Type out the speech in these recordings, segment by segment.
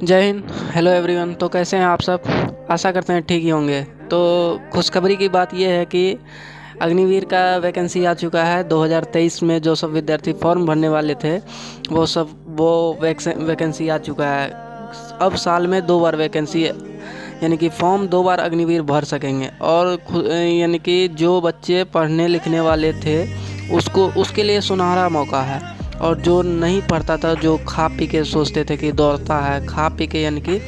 जय Hind. Hello everyone. तो कैसे हैं आप सब? आशा करते हैं ठीक ही होंगे। तो खुशखबरी की बात यह है कि अग्निवीर का वैकेंसी आ चुका है। 2023 में जो सब विद्यार्थी फॉर्म भरने वाले थे वो वैकेंसी आ चुका है। अब साल में 2 बार वैकेंसी, यानी कि फॉर्म 2 बार अग्निवीर भर सकेंगे। और यानी कि जो बच्चे पढ़ने लिखने वाले थे उसके लिए सुनहरा मौका है। और जो नहीं पढ़ता था, जो खा पी के सोचते थे कि दौड़ता है, खा पी के यानी कि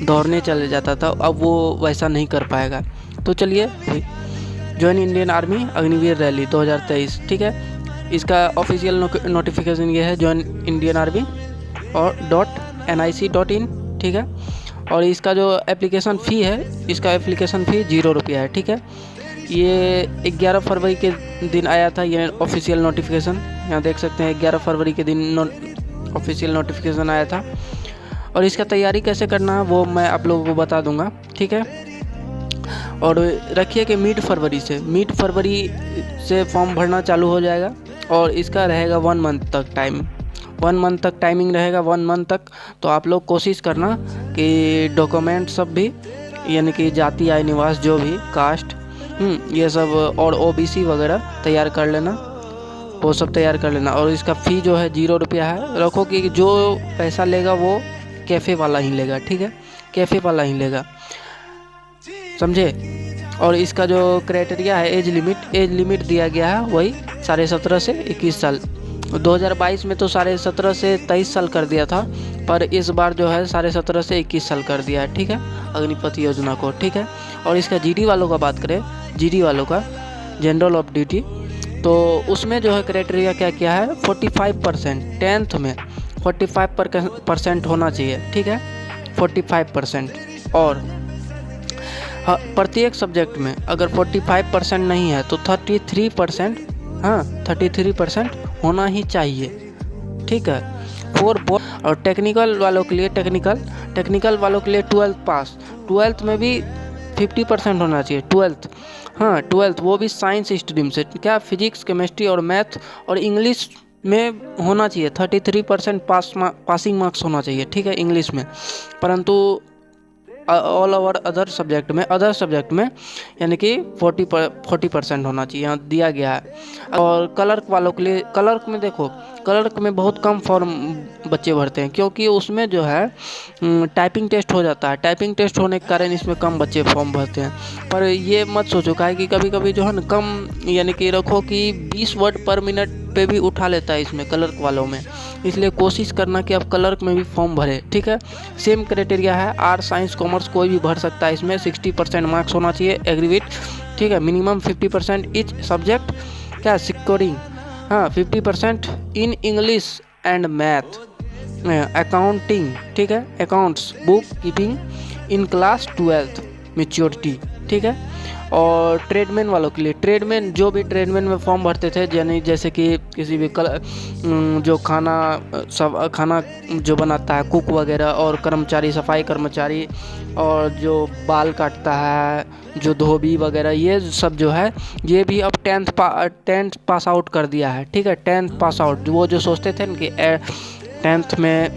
दौड़ने चले जाता था, अब वो वैसा नहीं कर पाएगा। तो चलिए, join Indian army Agniveer rally 2023, ठीक है। इसका ऑफिशियल नोटिफिकेशन ये है, ज्वाइन इंडियन आर्मी और .nic.in, ठीक है। और इसका जो एप्लीकेशन फ़ी है, इसका एप्लीकेशन फ़ी 0 रुपया है, ठीक है। ये 11 फरवरी के दिन आया था ये ऑफिशियल नोटिफिकेशन। यहाँ देख सकते हैं 11 फरवरी के दिन ऑफिशियल नोटिफिकेशन आया था। और इसका तैयारी कैसे करना है वो मैं आप लोगों को बता दूंगा, ठीक है। और रखिए कि मिड फरवरी से फॉर्म भरना चालू हो जाएगा। और इसका रहेगा 1 मंथ तक टाइमिंग रहेगा, 1 मंथ तक। तो आप लोग कोशिश करना कि डॉक्यूमेंट सब भी, यानी कि जाति आय निवास जो भी कास्ट ये सब और OBC वगैरह तैयार कर लेना, वो सब तैयार कर लेना। और इसका फ़ी जो है 0 रुपया है। रखो कि जो पैसा लेगा वो कैफ़े वाला ही लेगा, ठीक है, कैफ़े वाला ही लेगा, समझे। और इसका जो क्राइटेरिया है, एज लिमिट दिया गया है वही 17.5 से 21 साल। 2022 में तो 17.5 से 23 साल कर दिया था, पर इस बार जो है 17.5 से 21 साल कर दिया है, ठीक है, अग्निपति योजना को, ठीक है। और इसका GD वालों का बात करें, GD वालों का, जनरल ऑफ ड्यूटी, तो उसमें जो है क्राइटेरिया क्या क्या है, 45% 10th में 45% होना चाहिए, ठीक है, 45%। और हाँ, प्रत्येक सब्जेक्ट में अगर 45% नहीं है तो 33%, हाँ 33% होना ही चाहिए, ठीक है। और टेक्निकल वालों के लिए 12th पास, 12th में भी 50% होना चाहिए, 12th, हाँ 12th, वो भी साइंस स्ट्रीम से, क्या फिजिक्स, केमिस्ट्री और मैथ और इंग्लिश में होना चाहिए। 33% पासिंग मार्क्स होना चाहिए, ठीक है, इंग्लिश में। परंतु ऑल ओवर अदर सब्जेक्ट में यानी कि 40% होना चाहिए, यहाँ दिया गया है। और क्लर्क वालों के लिए, क्लर्क में देखो, क्लर्क में बहुत कम फॉर्म बच्चे भरते हैं, क्योंकि उसमें जो है टाइपिंग टेस्ट हो जाता है। टाइपिंग टेस्ट होने के कारण इसमें कम बच्चे फॉर्म भरते हैं। पर ये मत सोचो का है कि कभी कभी जो है ना कम, यानी कि रखो कि 20 वर्ड पर मिनट पे भी उठा लेता है इसमें क्लर्क वालों में। इसलिए कोशिश करना कि आप क्लर्क में भी फॉर्म भरें, ठीक है। सेम क्राइटेरिया है, आर्ट्स साइंस कॉमर्स कोई भी भर सकता है इसमें। 60% मार्क्स होना चाहिए एग्रीविट, ठीक है, मिनिमम 50% ईच सब्जेक्ट, क्या सिक्योरिंग, हाँ 50% in English and math, accounting, ठीक है, accounts, book keeping in class 12th maturity, ठीक है। और ट्रेडमैन वालों के लिए, जो भी ट्रेडमैन में फॉर्म भरते थे, यानी जैसे कि किसी भी जो खाना जो बनाता है, कुक वगैरह, और कर्मचारी, सफाई कर्मचारी, और जो बाल काटता है, जो धोबी वगैरह, ये सब जो है ये भी अब 10th पास आउट कर दिया है, ठीक है, 10th पास आउट। वो जो सोचते थे ना कि 10th में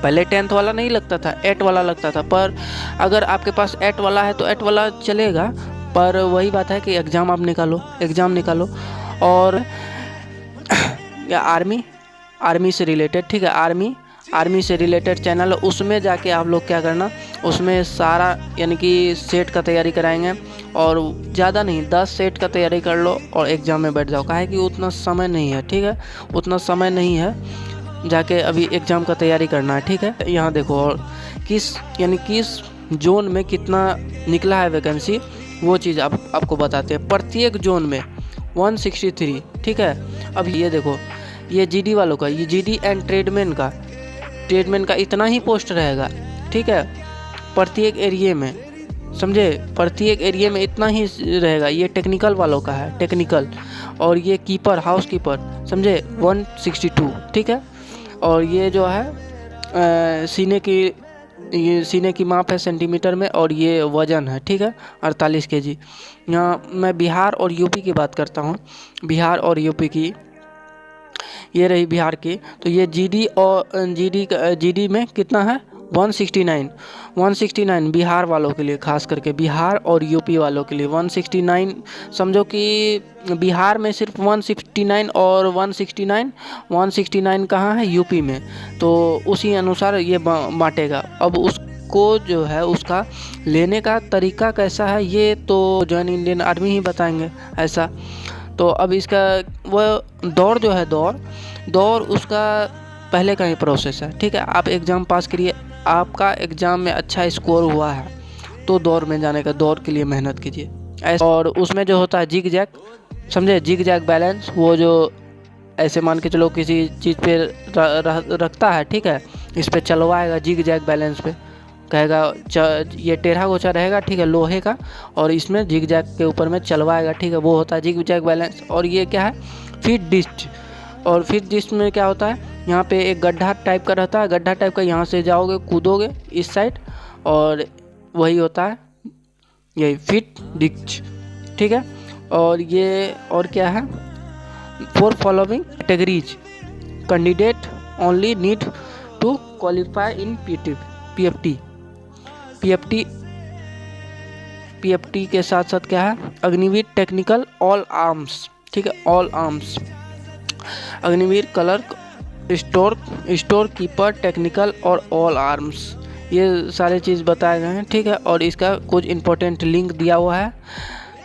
पहले 10th वाला नहीं लगता था, 8 वाला लगता था। पर अगर आपके पास 8 वाला है तो 8 वाला चलेगा, पर वही बात है कि एग्ज़ाम निकालो। और या आर्मी से रिलेटेड, ठीक है, आर्मी से रिलेटेड चैनल, उसमें जाके आप लोग क्या करना, उसमें सारा यानी कि सेट का तैयारी कराएंगे। और ज़्यादा नहीं, 10 सेट का तैयारी कर लो और एग्ज़ाम में बैठ जाओ। काहे कि उतना समय नहीं है, ठीक है, उतना समय नहीं है जाके अभी एग्ज़ाम का तैयारी करना है, ठीक है। यहाँ देखो, और किस जोन में कितना निकला है वैकेंसी, वो चीज़ आपको बताते हैं। प्रत्येक जोन में 163, ठीक है। अब ये देखो, ये GD वालों का, ये GD एंड ट्रेडमैन का इतना ही पोस्ट रहेगा, ठीक है, प्रत्येक एरिए में, समझे, प्रत्येक एरिए में इतना ही रहेगा। ये टेक्निकल वालों का है, टेक्निकल। और ये कीपर, हाउस कीपर, समझे, 162, ठीक है। और ये जो है सीने की माप है सेंटीमीटर में, और ये वज़न है, ठीक है, 48 kg। यहाँ मैं बिहार और यूपी की बात करता हूँ, बिहार और यूपी की, ये रही बिहार की। तो ये GD में कितना है, 169 बिहार वालों के लिए, खास करके बिहार और यूपी वालों के लिए 169। समझो कि बिहार में सिर्फ 169 और 169 कहाँ है, यूपी में। तो उसी अनुसार ये बांटेगा। अब उसको जो है उसका लेने का तरीका कैसा है ये तो जॉइन इंडियन आर्मी ही बताएंगे ऐसा। तो अब इसका वो दौड़ जो है, दौड़ उसका पहले का ही प्रोसेस है, ठीक है। आप एग्ज़ाम पास करिए, आपका एग्ज़ाम में अच्छा स्कोर हुआ है तो दौड़ में जाने का, दौड़ के लिए मेहनत कीजिए ऐसा। और उसमें जो होता है जिग जैग, समझे, जिग जैग बैलेंस, वो जो ऐसे मान के चलो किसी चीज़ पे रखता है, ठीक है, इस पे चलवाएगा जिग जैग बैलेंस पे, कहेगा ये टेढ़ा गोचा रहेगा, ठीक है, लोहे का, और इसमें जिग जैग के ऊपर में चलवाएगा, ठीक है, वो होता है जिग जैग बैलेंस। और ये क्या है, फिट डिस्ट। और फिट डिस्ट में क्या होता है, यहाँ पे एक गड्ढा टाइप का रहता है, गड्ढा टाइप का, यहाँ से जाओगे कूदोगे इस साइड, और वही होता है यही फिट डिस्ट, ठीक है। और ये और क्या है, for following categories candidate only need to qualify in PFT के साथ साथ क्या है, अग्निवीर टेक्निकल ऑल आर्म्स, ठीक है, all arms, Agniveer clerk, store keeper technical और ऑल आर्म्स, ये सारे चीज़ बताए गए हैं, ठीक है। और इसका कुछ इंपॉर्टेंट लिंक दिया हुआ है,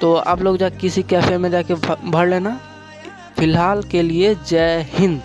तो आप लोग जा किसी कैफ़े में जाके भर लेना। फिलहाल के लिए जय हिंद।